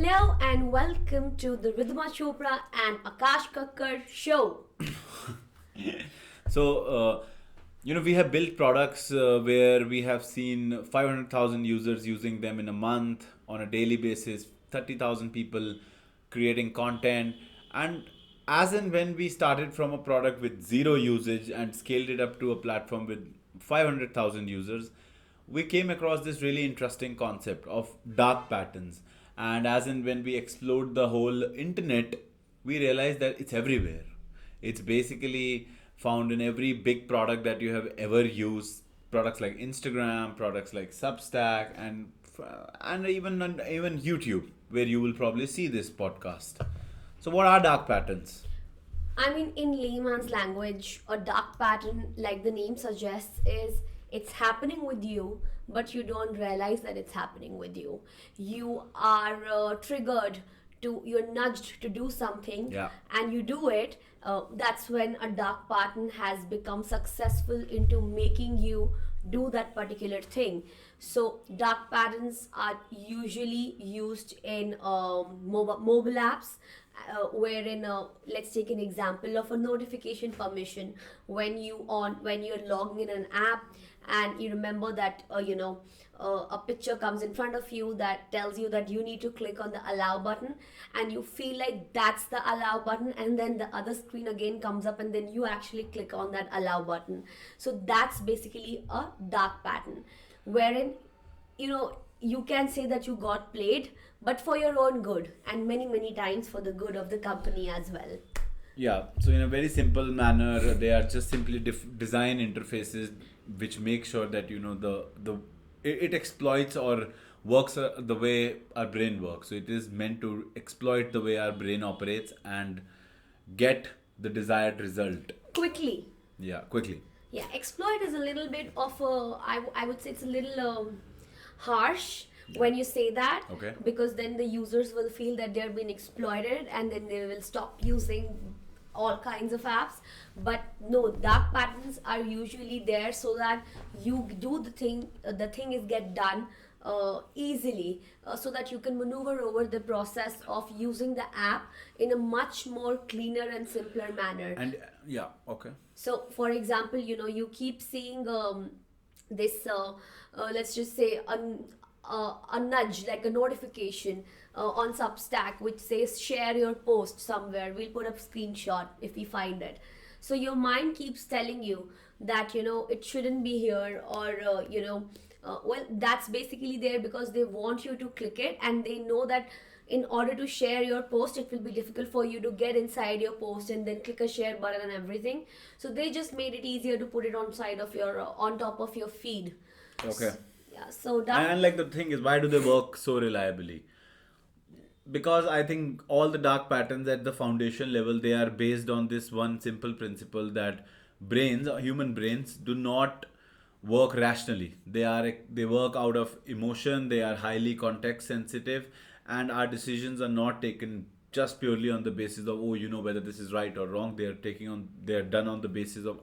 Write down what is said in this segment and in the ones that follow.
Hello and welcome to the Ridhima and Aakash Show. So, we have built products where we have seen 500,000 users using them in a month on a daily basis, 30,000 people creating content. And as and when we started from a product with zero usage and scaled it up to a platform with 500,000 users, we came across this really interesting concept of dark patterns. And as in when we explored the whole internet, we realized that it's everywhere. It's basically found in every big product that you have ever used. Products like Instagram, products like Substack, and even YouTube, where you will probably see this podcast. So, what are dark patterns? I mean, in layman's language, a dark pattern, like the name suggests, is it's happening with you, but you don't realize that it's happening with you. You are triggered you're nudged to do something, Yeah. and you do it. That's when a dark pattern has become successful into making you do that particular thing. So, dark patterns are usually used in mobile apps wherein let's take an example of a notification permission when you're logging in an app and you remember that a picture comes in front of you that tells you that you need to click on the allow button, and you feel like that's the allow button, and then the other screen again comes up and then you actually click on that allow button. So that's basically a dark pattern wherein you can say that you got played, but for your own good, and many times for the good of the company as well. Yeah, so in a very simple manner, they are just simply design interfaces which make sure that it exploits or works the way our brain works. So it is meant to exploit the way our brain operates and get the desired result. Quickly. Yeah, quickly. Yeah, exploit is a little bit of a, I would say it's a little harsh when you say that. Okay. Because then the users will feel that they're being exploited and then they will stop using all kinds of apps. But no, dark patterns are usually there so that you do the thing is get done easily, so that you can maneuver over the process of using the app in a much more cleaner and simpler manner. And yeah, okay. So, for example, you keep seeing this, let's just say, a nudge, like a notification on Substack, which says share your post somewhere. We'll put up screenshot if we find it. So your mind keeps telling you that it shouldn't be here, or well, that's basically there because they want you to click it, and they know that in order to share your post it will be difficult for you to get inside your post and then click a share button and everything. So they just made it easier to put it on side of your on top of your feed. Okay. Yeah, so that. And like the thing is, why do they work so reliably? Because I think all the dark patterns at the foundation level, they are based on this one simple principle that human brains do not work rationally. They work out of emotion. They are highly context sensitive, and our decisions are not taken just purely on the basis of, oh, whether this is right or wrong. They are done on the basis of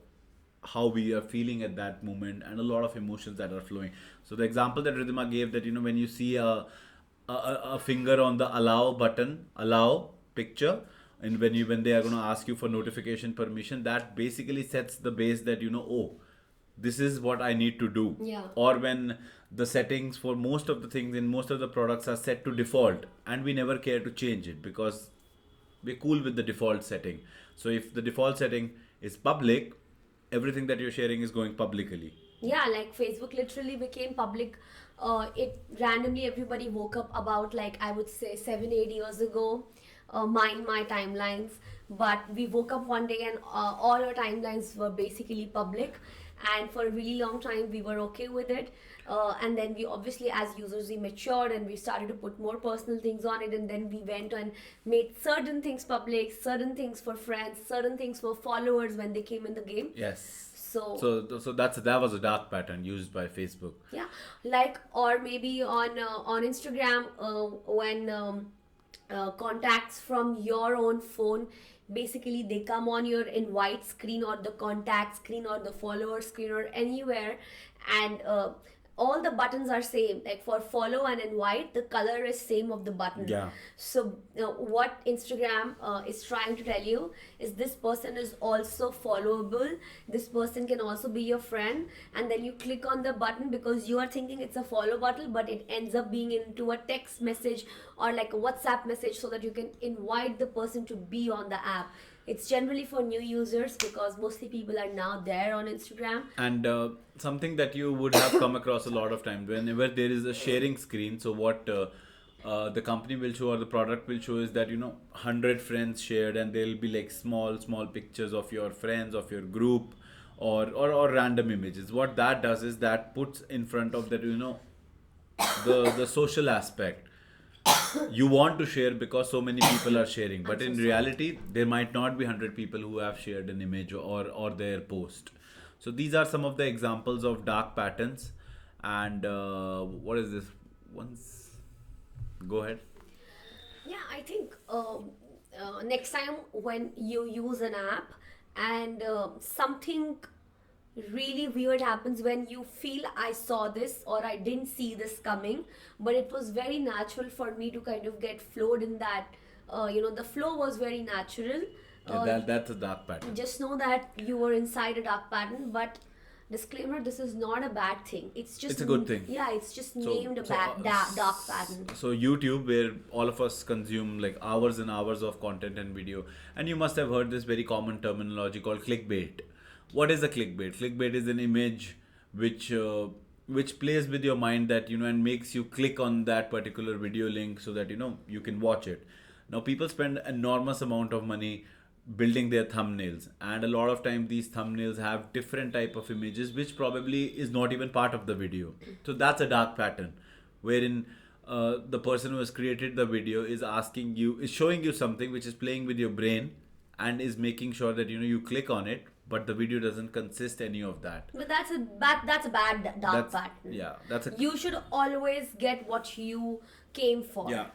how we are feeling at that moment and a lot of emotions that are flowing. So the example that Ridhima gave, that when you see a finger on the allow button, allow picture, and when they are going to ask you for notification permission, that basically sets the base that oh, this is what I need to do. Yeah. Or when the settings for most of the things in most of the products are set to default, and we never care to change it because we're cool with the default setting. So if the default setting is public, everything that you're sharing is going publicly. Yeah, like Facebook literally became public. It randomly everybody woke up about, like, I would say 7-8 years ago. Mind my timelines, but we woke up one day and all our timelines were basically public, and for a really long time we were okay with it. And then we obviously, as users, we matured and we started to put more personal things on it, and then we went and made certain things public, certain things for friends, certain things for followers when they came in the game. Yes. So That was a dark pattern used by Facebook. yeah, like, or maybe on Instagram, when contacts from your own phone, basically they come on your invite screen or the contact screen or the follower screen or anywhere, and all the buttons are same. Like for follow and invite, the color is same of the button. Yeah. So what Instagram is trying to tell you is this person is also followable. This person can also be your friend, and then you click on the button because you are thinking it's a follow button, but it ends up being into a text message or like a WhatsApp message, so that you can invite the person to be on the app. It's generally for new users because mostly people are now there on Instagram. And something that you would have come across a lot of time, whenever there is a sharing screen, so what the company will show or the product will show is that 100 friends shared, and there'll be like small pictures of your friends, of your group, or random images. What that does is that puts in front of that, the social aspect. You want to share because so many people are sharing, but in reality there might not be 100 people who have shared an image or their post. So these are some of the examples of dark patterns. And what is this once go ahead. Yeah, I think next time when you use an app and something really weird happens, when you feel I saw this or I didn't see this coming, but it was very natural for me to kind of get flowed in that. The flow was very natural. Yeah, that's a dark pattern. Just know that you were inside a dark pattern, but disclaimer: this is not a bad thing. It's a good thing. Yeah, it's just So- named a so, dark pattern. So YouTube, where all of us consume like hours and hours of content and video, and you must have heard this very common terminology called clickbait. What is a clickbait? Clickbait is an image which plays with your mind, that and makes you click on that particular video link so that you can watch it. Now people spend enormous amount of money building their thumbnails, and a lot of time these thumbnails have different type of images which probably is not even part of the video. So that's a dark pattern, wherein the person who has created the video is showing you something which is playing with your brain, and is making sure that you click on it, but the video doesn't consist any of that. But that's a bad dark pattern. Yeah, that's a You should always get what you came for. Yeah,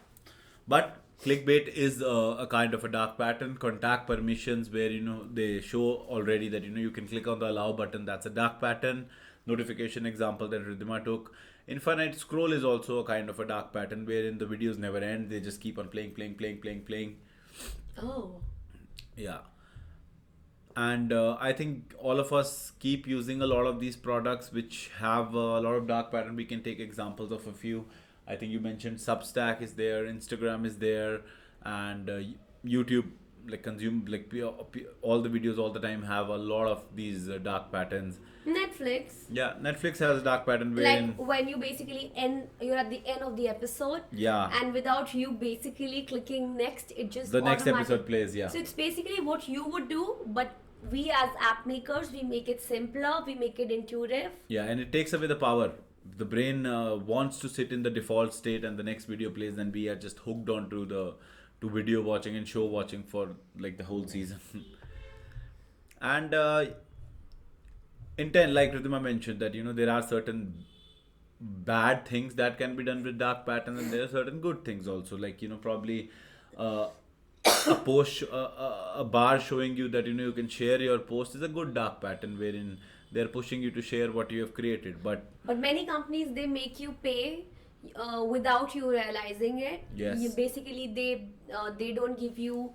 but clickbait is a kind of a dark pattern. Contact permissions, where they show already that you can click on the allow button. That's a dark pattern. Notification example that Ridhima took. Infinite scroll is also a kind of a dark pattern, wherein the videos never end. They just keep on playing. Oh. Yeah. And I think all of us keep using a lot of these products which have a lot of dark pattern. We can take examples of a few. I think you mentioned Substack is there, Instagram is there, and YouTube, like consume like all the videos all the time have a lot of these dark patterns. Netflix. Yeah, Netflix has a dark pattern wherein, Like when you basically you're at the end of the episode. Yeah. And without you basically clicking next, it just the next automatic- episode plays. Yeah. So it's basically what you would do, but we as app makers, we make it simpler, we make it intuitive. Yeah, and it takes away the power. The brain wants to sit in the default state, and the next video plays, and we are just hooked on to video watching and show watching for like the whole season. And intent, like Ridhima mentioned, that there are certain bad things that can be done with dark pattern, and there are certain good things also, like probably a post, a bar showing you that you can share your post is a good dark pattern, wherein they're pushing you to share what you have created. But many companies, they make you pay without you realizing it. Yes. Basically they don't give you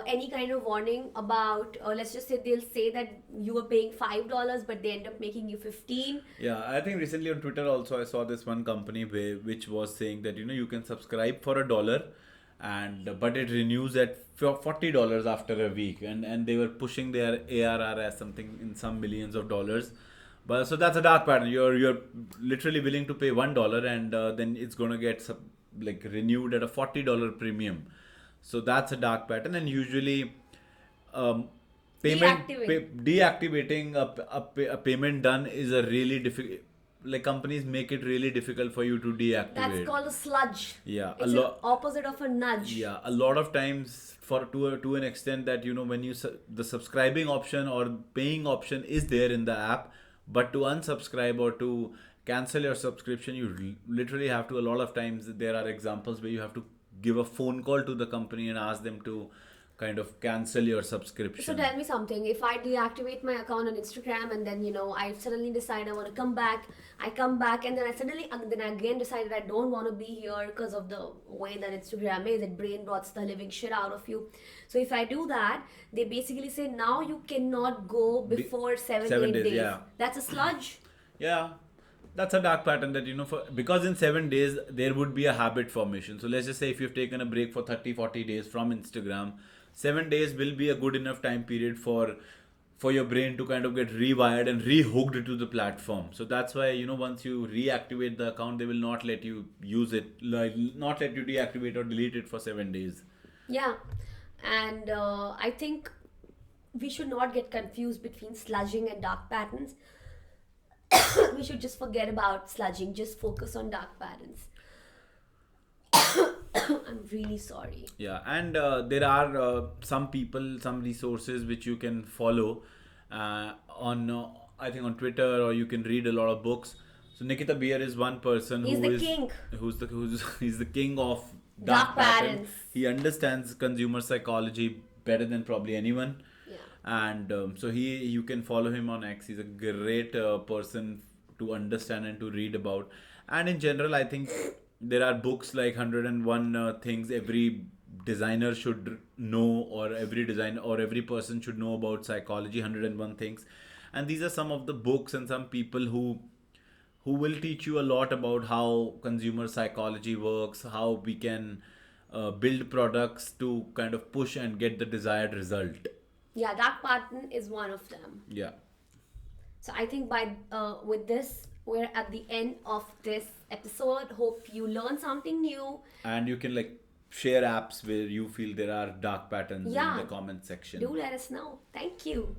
any kind of warning about let's just say they'll say that you were paying $5, but they end up making you 15. yeah, I think recently on Twitter also I saw this one company which was saying that you can subscribe for $1, and but it renews at $40 after a week, and they were pushing their ARR as something in some millions of dollars. But so that's a dark pattern. You're literally willing to pay $1, and then it's gonna get like renewed at a $40 premium. So that's a dark pattern, and usually deactivating a payment done is a really difficult. Like companies make it really difficult for you to deactivate. That's called a sludge. Yeah, It's an opposite of a nudge. Yeah, a lot of times to an extent that when the subscribing option or paying option is there in the app, but to unsubscribe or to cancel your subscription, you literally have to. A lot of times there are examples where you have to give a phone call to the company and ask them to kind of cancel your So subscription. tell me something. If I deactivate my account on Instagram and then I suddenly decide I want to come back, I come back and then I suddenly then I again decided I don't want to be here because of the way that Instagram is. It brain rots the living shit out of you. So if I do that, they basically say now you cannot go before 7 days, days. yeah. That's a sludge. Yeah, that's a dark pattern that for because in 7 days there would be a habit formation. So let's just say if you've taken a break for 30-40 days from Instagram, 7 days will be a good enough time period for your brain to kind of get rewired and rehooked to the platform. So that's why once you reactivate the account, they will not let you use it, like not let you deactivate or delete it for 7 days. Yeah, and I think we should not get confused between sludging and dark patterns. We should just forget about sludging, just focus on dark patterns. I'm really sorry. Yeah, and there are some people, some resources which you can follow on, I think, on Twitter, or you can read a lot of books. So Nikita Beer is one person He's the king. who's he's the king of Dark dark patterns. patterns. He understands consumer psychology better than probably anyone, Yeah. and so you can follow him on X. He's a great person to understand and to read about. And in general, I think there are books like 101 things every designer should know, or every person should know about psychology. 101 things, and these are some of the books and some people who will teach you a lot about how consumer psychology works, how we can build products to kind of push and get the desired result. Yeah, dark pattern is one of them. Yeah. So I think with this, we're at the end of this episode. Hope you learned something new. And you can like share apps where you feel there are dark patterns in Yeah. the comment section. Do let us know. Thank you.